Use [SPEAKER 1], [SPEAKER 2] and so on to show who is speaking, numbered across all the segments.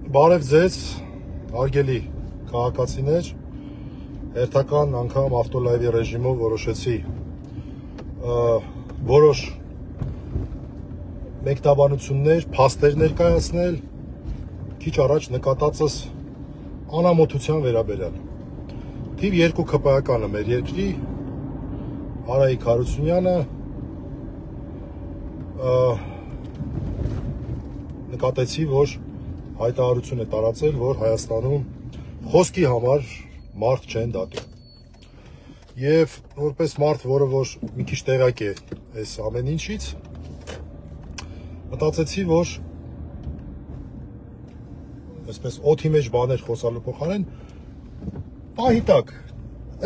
[SPEAKER 1] Բարև ձեզ, հարգելի քաղաքացիներ, հերթական անգամ ավտոլայվի ռեժիմով որոշեցի որոշ մեկնաբանություններ, փաստեր ներկայացնել, քիչ առաջ նկատածս անամոթության վերաբերյալ։ Թիվ 2 ՔՊԱ-կանը մեր երկրի Արայիկ Հարությունյանը նկատեցի, որ հայտարարություն է տարածել, որ Հայաստանում խոսքի համար մարդ չեն դատում։ Եվ որպես մարդ, որը որ մի քիչ տեղյակ է այս ամեն ինչից, մտածեցի, որ այսպես օդի մեջ բաներ խոսալու փոխարեն պահի տակ,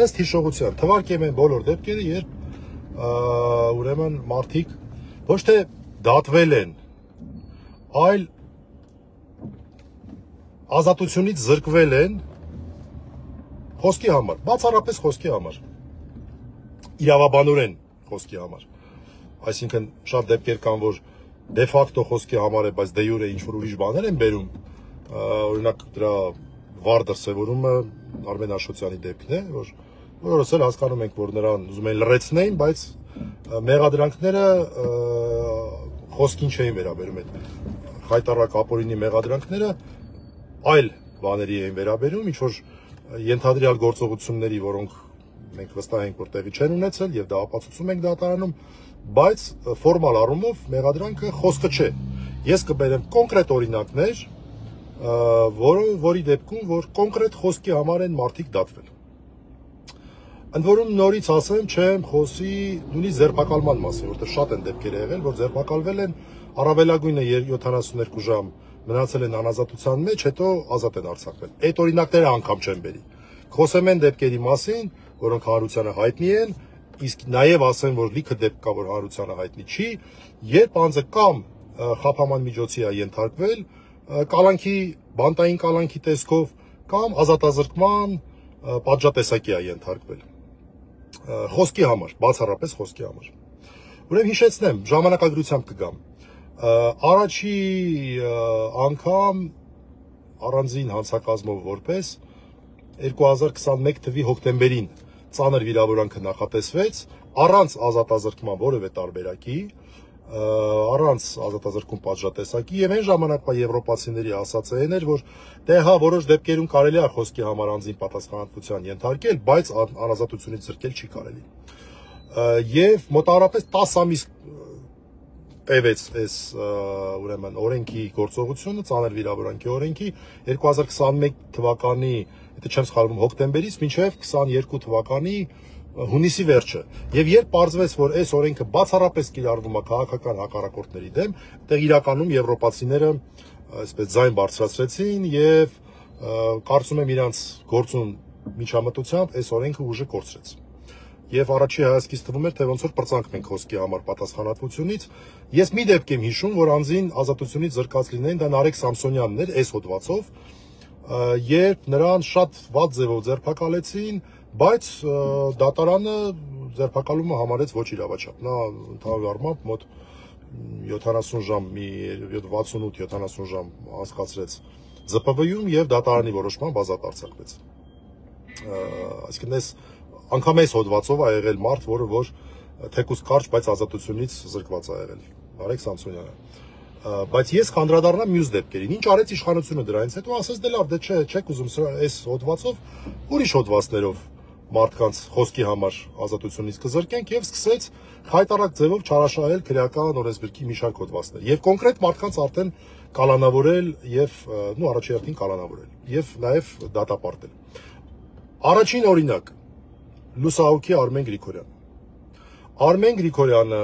[SPEAKER 1] ըստ հիշողության, թվարկեմ են բոլոր դեպքերը, երբ ուրեմն մարդիկ ոչ թե դատվել են, այլ ազատությունից զրկվել են խոսքի համար, բացառապես խոսքի համար, իրավաբանորեն խոսքի համար, այսինքն շատ դեպքեր կան, որ դե ֆակտո խոսքի համար է, բայց դե յուրե ինչ-որ ուրիշ բաներ են բերում, օրինակ դրա վառ դրսևորումը Արմեն Աշոտյանի դեպքն է, որ որոնց էլ հասկանում ենք, որ նրան ուզում են լռեցնեին, բայց մեղադրանքները խոսքին չէին վերաբերում, այդ խայտառակ ապօրինի մեղադրանքները այլ բաների էին վերաբերում, ինչ-որ ենթադրյալ գործողությունների, որոնք մենք վստահ ենք, որ տեղի չեն ունեցել և դա ապացուցում ենք դատարանում, բայց ֆորմալ առումով մեղադրանքը խոսքը չէ։ Ես կբերեմ կոնկրետ օրինակներ, որի դեպքում, որ կոնկրետ խոսքի համար են մարդիկ դատվել։ Ընդ որում նորից ասեմ, չեմ խոսի նույնիսկ ձերբակալման մասին, որտեղ շատ են դեպքեր եղել, որ ձերբակալվել են, առավելագույնը 72 ժամ մնացել են անազատության մեջ, հետո ազատ են արձակվել։ Այդ օրինակները անգամ չեմ բերի։ Խոսեմ են դեպքերի մասին, որոնք Հարությանը հայտնի են, իսկ նաև ասեմ, որ լիքը դեպք կա, որ Հարությանը հայտնի չի, երբ անձը կամ խաբաման միջոցի է ենթարկվել, կալանքի, բանտային կալանքի տեսքով, կամ ազատազրկման պատժատեսակի է ենթարկվել։ Խոսքի համար, բացառապես խոսքի համար։ Ուրեմն հիշեցնեմ, ժամանակագրությամբ կգամ։ Առաջի անգամ առանձին հանցակազմով որպես 2021 թվականի հոկտեմբերին ծանր վիրավորանքը նախատեսվեց, առանց ազատազրկման որևէ տարբերակի, առանց ազատազրկում պատժատեսակի, եւ այն ժամանակվա եվրոպացիների ասածային էր, որ դե հա որոշ դեպքերում կարելի է խոսքի համար անձին պատասխանատվության ենթարկել, բայց անազատությունից զրկել չի կարելի։ Եվ մոտավորապես 10 ամիս տևեց այս ուրեմն օրենքի գործողությունը, ծանր վիրավորանքի օրենքի 2021 թվականի, եթե չեմ սխալվում, հոկտեմբերից մինչև 22 թվականի հունիսի վերջը։ Եվ երբ պարզվեց, որ այս օրենքը բացառապես կիրառվում է քաղաքական հակառակորդների դեմ, այդտեղ իրականում եվրոպացիները այսպես ձայն բարձրացրեցին եւ կարծում եմ իրանց գործուն միջամտությամբ այս օրենքը ուժը կորցրեց։ Եվ առաջի հայացքից թվում էր, թե ոնց որ պրծանք մենք խոսքի համար պատասխանատվությունից։ Ես մի դեպք եմ հիշում, որ անձին ազատությունից զրկած լինեն, դա Նարեկ Սամսոնյանն էր, այս հոդվածով, երբ նրան շատ վատ ձևով ձերբակալեցին, բայց դատարանը ձերբակալումը համարեց ոչ իրավաչափ։ Նա ընդհանուր առմամբ մոտ 70 ժամ, 68-70 ժամ անցկացրեց ԶՊՎ-ում եւ դատարանի որոշմամբ ազատ արձակվեց։ Այսինքն անգամ այս հոդվածով է եղել մարդ, որը որ թեկուզ կարճ, բայց ազատությունից զրկված է եղել, Նարեկ Սամսոնյանը։ Բայց ես կանդրադառնամ մյուս դեպքերին։ Ինչ արեց իշխանությունը դրանից հետո, ասեց դե լավ, դե չեք ուզում այս հոդվածով, ուրիշ հոդվածներով մարդկանց խոսքի համար ազատությունից կզրկենք եւ սկսեց խայտառակ ձևով չարաշահել քրեական օրենսգրքի մի շարք հոդվածներ եւ կոնկրետ մարդկանց արդեն կալանավորել եւ առաջի հերթին կալանավորել եւ նաեւ դատապարտել։ Առաջին օրինակ լուսահոգի Արմեն Գրիգորյան։ Արմեն Գրիգորյանը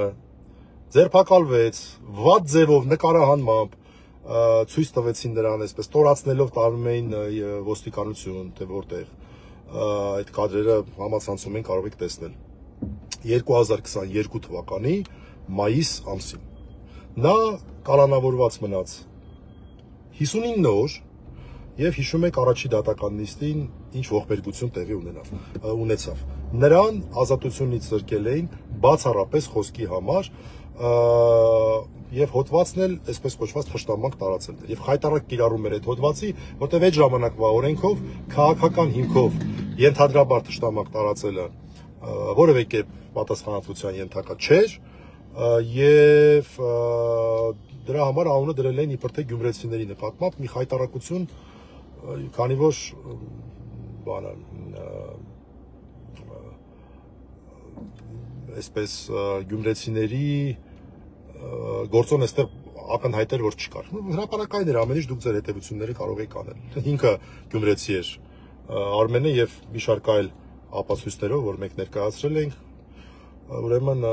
[SPEAKER 1] ձերբակալվեց վատ ձևով նկարահանմամբ, ցույց տվեցին նրան այսպես տորացնելով տանում էին ոստիկանություն, թե որտեղ այդ կադրերը համացանցում են կարող եք տեսնել 2022 թվականի մայիս ամսին։ Նա կալանավորված մնաց 59 օր եւ հիշում եք առաջի դատական նիստին ինչ ողբերգություն տեղի ունեցավ։ Նրան ազատությունից զրկել էին բացառապես խոսքի համար, եւ հոդվածն էլ այսպես կոչված թշնամանք տարածելն էր եւ խայտարակ կիրառում էր այդ հոդվածի, որտեղ այդ ժամանակվա օրենքով քաղաքական հիմքով ենթադրաբար թշնամանք տարածելը որևէ կերպ պատասխանատվության ենթակա չէր եւ դրա համար անունը դրել էին իբր թե գյումրեցիների նկատմամբ մի խայտարակություն, քանի որ բանը այսպես գյումրեցիների գործոն այստեղ ակնհայտ էր, որ չկար։ Հրապարակային էր, ամեն ինչ դուք ձեր հետևությունները կարող եք անել։ Ինքը գյումրեցի էր Արմենը եւ մի շարք այլ ապացույցներով, որ մենք ներկայացրել ենք, ուրեմն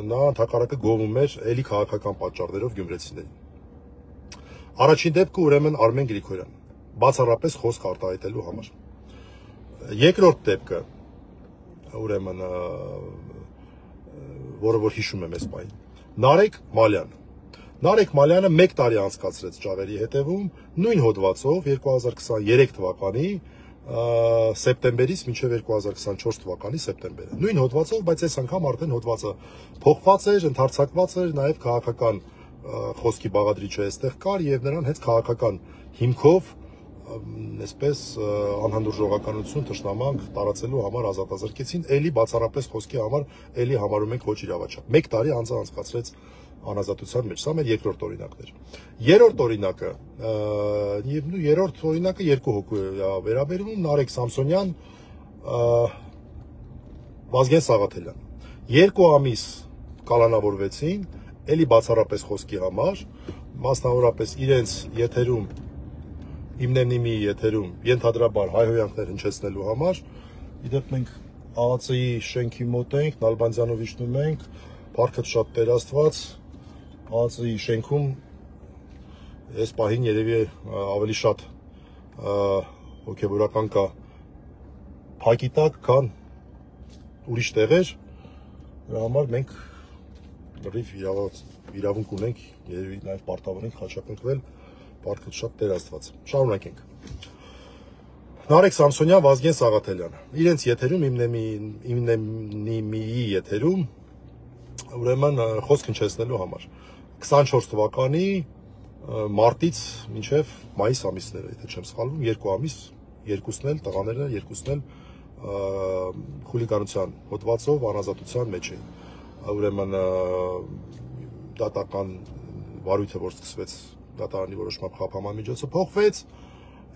[SPEAKER 1] նա ընդհակառակը գովում էր էլի քաղաքական պատճառներով գյումրեցիներին։ Առաջին դեպքը ուրեմն Արմեն Գրիգորյան, բացառապես խոսք արտահայտելու համար։ Երկրորդ դեպքը ուրեմն որը որ հիշում եմ այս պահին, Նարեկ Մալյան։ Նարեկ Մալյանը 1 տարի անցկացրեց ճավերի հետևում նույն հոդվածով 2023 թվականի սեպտեմբերից մինչև 2024 թվականի սեպտեմբերը։ Նույն հոդվածով, բայց այս անգամ արդեն հոդվածը փոխված էր, ընդարձակված էր, նաև քաղաքական խոսքի բաղադրիչը այստեղ կար եւ նրան հենց քաղաքական հիմքով այսպես անհանդուրժողականություն թշնամանք տարածելու համար ազատազրկեցին, էլի բացառապես խոսքի համար էլի համարում ենք ոչ իրավաչափ։ 1 տարի անց անցկացրեց անազատության մեջ։ Սա մեր երկրորդ օրինակն էր։ Երրորդ օրինակը երկու հոգու է վերաբերվում, Նարեկ Սամսոնյան, Վազգեն Սաղաթելյան։ 2 ամիս կալանավորվեցին, էլի բացառապես խոսքի համար, մասնավորապես իրենց եթերում Իմնեմնիմի եթերում ենթադրաբար հայհոյանքներ հնչեցնելու համար, իդեպ մենք ԱԱՑ-ի շենքի մոտ ենք, Նալբանդյանով իջնում ենք, парքը շատ Տեր Աստված, ԱԱՑ-ի շենքում այս պահին երևի ավելի շատ հոգևորական կա փակի տակ, քան ուրիշ տեղեր, դրա համար մենք լրիվ իրավունք ունենք, երևի նաև պարտավոր ենք խաչակնկվել Պարքը շատ Տեր Աստված։ Շարունակենք։ Նարեկ Սամսոնյան, Վազգեն Սաղաթելյան։ Իրենց եթերում Իմնեմնիմիի եթերում ուրեմն խոսք հնչեցնելու համար 24 թվականի մարտից մինչև մայիս ամիսները, եթե չեմ սխալվում, 2 ամիս, երկուսն էլ տղաներն են, երկուսն էլ խուլիգանության հոդվածով անազատության մեջ էին։ Ուրեմն դատական վարույթը, որ սկսվեց դատարանի որոշմամբ խափանման միջոցը փոխվեց,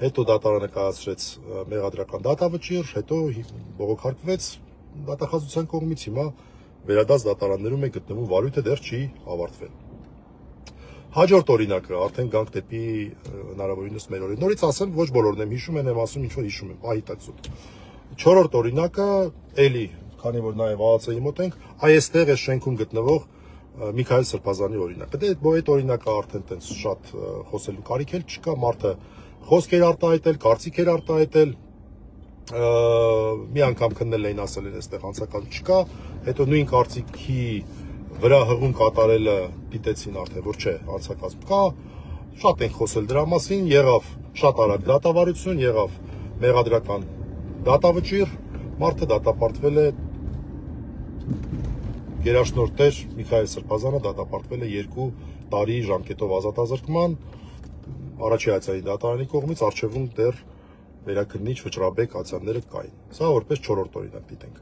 [SPEAKER 1] հետո դատարանը կայացրեց մեղադրական դատավճիռ, հետո բողոքարկվեց դատախազության կողմից, հիմա վերադարձ դատարաններում է գտնվում վարույթը դեռ չի ավարտվել։ Հաջորդ օրինակը, արդեն գանք դեպի հնարավորինս մեր օրը։ Նորից ասեմ, ոչ բոլորն եմ հիշում, եմ ասում, ինչ որ հիշում եմ, պահիտացում։ 4-րդ օրինակը, էլի, քանի որ նաև ԱԱՑ-ի մոտ ենք, այստեղ է շենքում գտնվող Միքայել Սրբազանի օրինակը։ Դե այդ օրինակը արդեն տենց շատ խոսելու կարիք էլ չկա, մարդը խոսք էր արտահայտել, կարծիք էր արտահայտել, մի անգամ քննել էին, ասել են այստեղ անցական չկա, հետո նույն կարծիքի վրա հղում կատարելը դիտեցին արդեն, որ չէ, անցակազմ կա, շատ ենք խոսել դրա մասին, եղավ շատ արագ դատավարություն, եղավ մեղադրական դատավճիռ, մարդը դատապարտվել է Գերաշնորհ Միքայել Սրբազանը դատապարտվել է 2 տարի ժամկետով ազատազրկման առաջի հայցային դատարանի կողմից, առջևում դեռ վերաքննիչ վճռաբեկ ացիաները կային։ Սա որպես 4-րդ օրինակ դիտենք։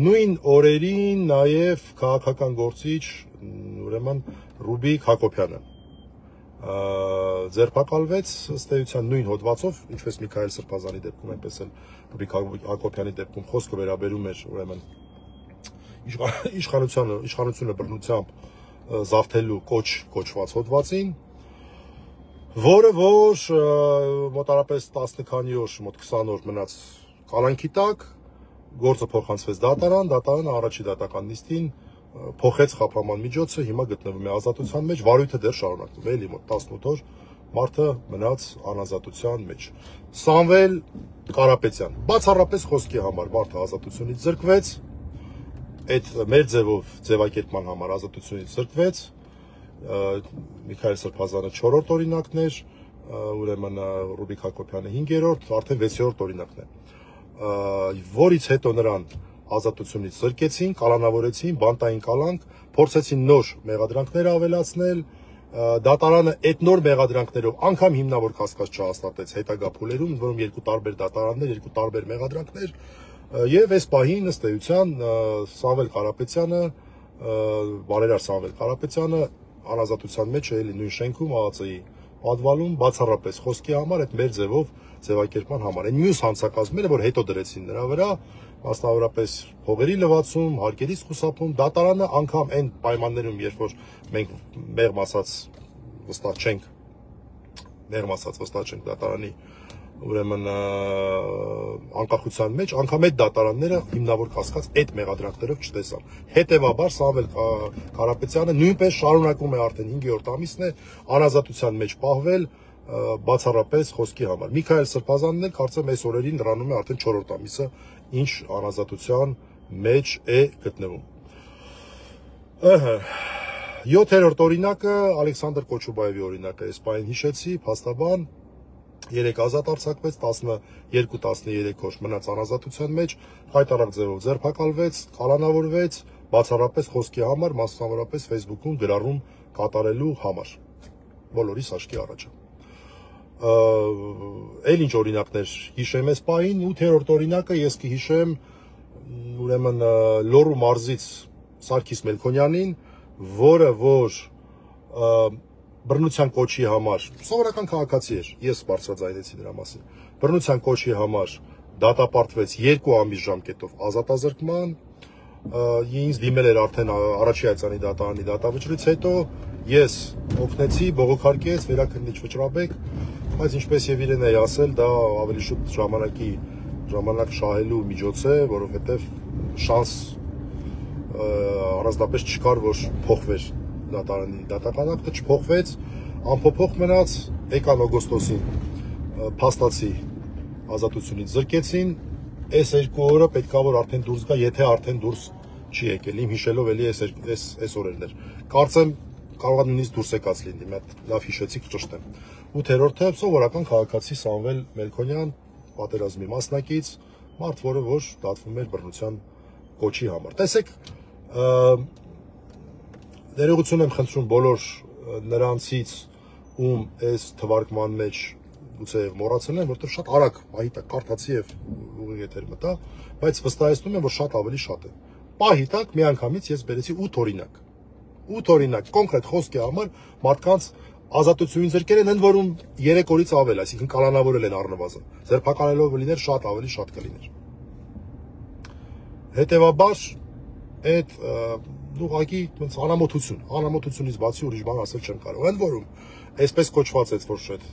[SPEAKER 1] Նույն օրերին նաև քաղաքական գործիչ ուրեմն Ռուբիկ Հակոբյանը ձերբակալվեց ըստ էության նույն հոդվածով, ինչպես Միքայել Սրբազանի դեպքում, այնպես էլ Ռուբիկ Հակոբյանի դեպքում խոսքը վերաբերում էր ուրեմն իշխանությունը բռնությամբ զավթելու կոչված հոդվածին, որը որ մոտարապես 10 քանի օր, մոտ 20 օր մնաց կալանքի տակ, գործը փոխանցվեց դատարան, դատարանը առաջի դատական նիստին փոխեց խափանման միջոցը, հիմա գտնվում է ազատության մեջ, վարույթը դեռ շարունակվում է, էլի մոտ 18 օր մարդը մնաց անազատության մեջ։ Սամվել Կարապետյան, բացառապես խոսքի համար մարդը ազատությունից զրկվեց, այդ մեր ձևով ձևակերպման համար ազատությունից զրկվեց, Միքայել Սրբազանը 4-րդ օրինակն էր, ուրեմն Ռուբիկ Հակոբյանը 5-րդ, արդեն 6-րդ օրինակն է, որից հետո նրան ազատությունից զրկեցին, կալանավորեցին, բանտային կալանք, փորձեցին նոր մեղադրանքներ ավելացնել, դատարանը այդ նոր մեղադրանքներով անգամ հիմնավոր կասկած չհաստատեց հետագա փուլերում, որում երկու տարբեր դատարաններ, երկու տարբեր մեղադրանքներ, եւ այս պահին ըստ էության Սամվել Կարապետյանը, բարերար Սամվել Կարապետյանը անազատության մեջ է էլի նույն շենքում ԱԱԾ-ի պատվալում բացառապես խոսքի համար, այդ մեր ձևով ձևակերպման համար։ Այն մյուս հանցակազմերը, որ հետո դրեցին նրա վրա, մասնավորապես փողերի լվացում, հարկերից խուսափում, դատարանը անգամ այն պայմաններում, երբ որ մենք մեղմ ասած վստահ չենք դատարանի ուրեմն անկախության մեջ, անգամ այդ դատարանները հիմնավոր կասկած այդ մեղադրանքներով չտեսան։ Հետևաբար Սամվել Կարապետյանը նույնպես շարունակում է արդեն 5-րդ ամիսն է անազատության մեջ պահվել բացառապես խոսքի համար։ Միքայել Սրբազանն էլ կարծեմ այս օրերին լրանում է արդեն 4-րդ ամիսը, ինչ անազատության մեջ է գտնվում։ 7-րդ օրինակը Ալեքսանդր Կոչուբաևի օրինակը, այս պահին հիշեցի, փաստաբան 3 ազատ արձակվեց, 12-13 օր մնաց անազատության մեջ, հայտարարակ ձևով ձերբակալվեց, կալանավորվեց, բացառապես խոսքի համար, մասնավորապես Facebook-ում գրառում կատարելու համար։ Բոլորիս աչքի առաջ։ Էլ ինչ օրինակներ հիշեմ այս պահին, 8-րդ օրինակը ես կհիշեմ ուրեմն Լոռու մարզից Սարգիս Մելքոնյանին, որը որ բռնության կոչի համար, սովորական քաղաքացի էր, ես բարձրաձայնեցի նրա մասին, բռնության կոչի համար դատապարտվեց 2 ամիս ժամկետով ազատազրկման, ինձ դիմել էր արդեն առաջի հայցանի դատարանի դատավճռից հետո, ես օգնեցի, բողոքարկեց, վերաքննիչ վճռաբեկ, բայց ինչպես եւ իրեն էի ասել, դա ավելի շուտ ժամանակ շահելու միջոց է, որովհետեւ շանս առանձնապես չկար, որ փոխվեր դատարանի դատականակը, չփոխվեց, անփոփոխ մնաց, եկան օգոստոսին փաստացի ազատությունից զրկեցին, այս 2 օրը պետքա որ արդեն դուրս գա, եթե արդեն դուրս չի եկել, իմ հիշելով էլի այս օրերն էր, կարծեմ կարող է նույնիսկ դուրս եկած լինի, մի հատ լավ հիշեցի կճշտեմ։ 8-րդը սովորական քաղաքացի Սամվել Մելքոնյան, պատերազմի մասնակից, մարդ, որը որ դատվում էր բռնության կոչի համար։ Տեսեք, ներողություն եմ խնդրում բոլոր նրանցից, ում այս թվարկման մեջ գուցե մոռացել են, որտեղ շատ արագ պահի տակ կարդացի եւ ուղիղ եթեր մտա, բայց վստահեցնում եմ, որ շատ ավելի շատ է։ Պահի տակ միանգամից ես բերեցի 8 օրինակ։ 8 օրինակ կոնկրետ խոսքի համար մարդկանց ազատությունից զրկել են, ընդ որում 3 օրից ավել, այսինքն կալանավորել են առնվազն։ Ձերբակալելով լիներ շատ ավելի շատ կլիներ։ Հետևաբար այդ ուղղակի անամոթությունից բացի ուրիշ բան ասել չեմ կարող։ Ընդ որում, այսպես կոչված է, որ այդ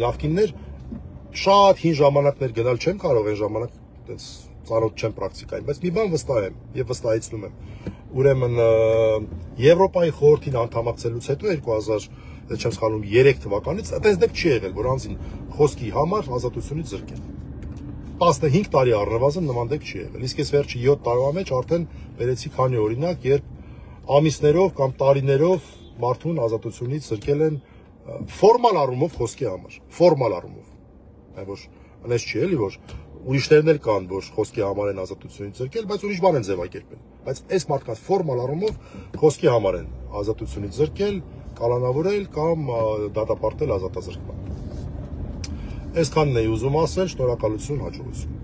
[SPEAKER 1] նախկիններ շատ հին ժամանակներ գնալ չեմ կարող, այն ժամանակ այդպես ծանոթ չեմ պրակտիկային, բայց մի բան վստահ եմ եւ վստահեցնում եմ։ Ուրեմն Եվրոպայի խորհրդին անդամակցելուց հետո 2000 չեմ սխալվում 3 թվականից այդպես դեպք չի եղել, որ անձին խոսքի համար ազատությունից զրկեն։ 15 տարի առնվազն նման դեպք չի եղել։ Իսկ այս վերջի 7 տարվա մեջ արդեն բերեցի քանի օրինակ, երբ ամիսներով կամ տարիներով մարդուն ազատությունից զրկել են ֆորմալ առումով խոսքի համար, ֆորմալ առումով։ Այլ որ այնպես չի էլի, որ ուրիշներն էլ կան, որ խոսքի համար են ազատությունից զրկել, բայց ուրիշ բան են ձևակերպել։ Բայց այս մարդկանց ֆորմալ առումով խոսքի համար են ազատությունից զրկել, կալանավորել կամ դատապարտել ազատազրկման։ Այսքանն էի ուզում ասել, շնորհակալություն, հաջողություն։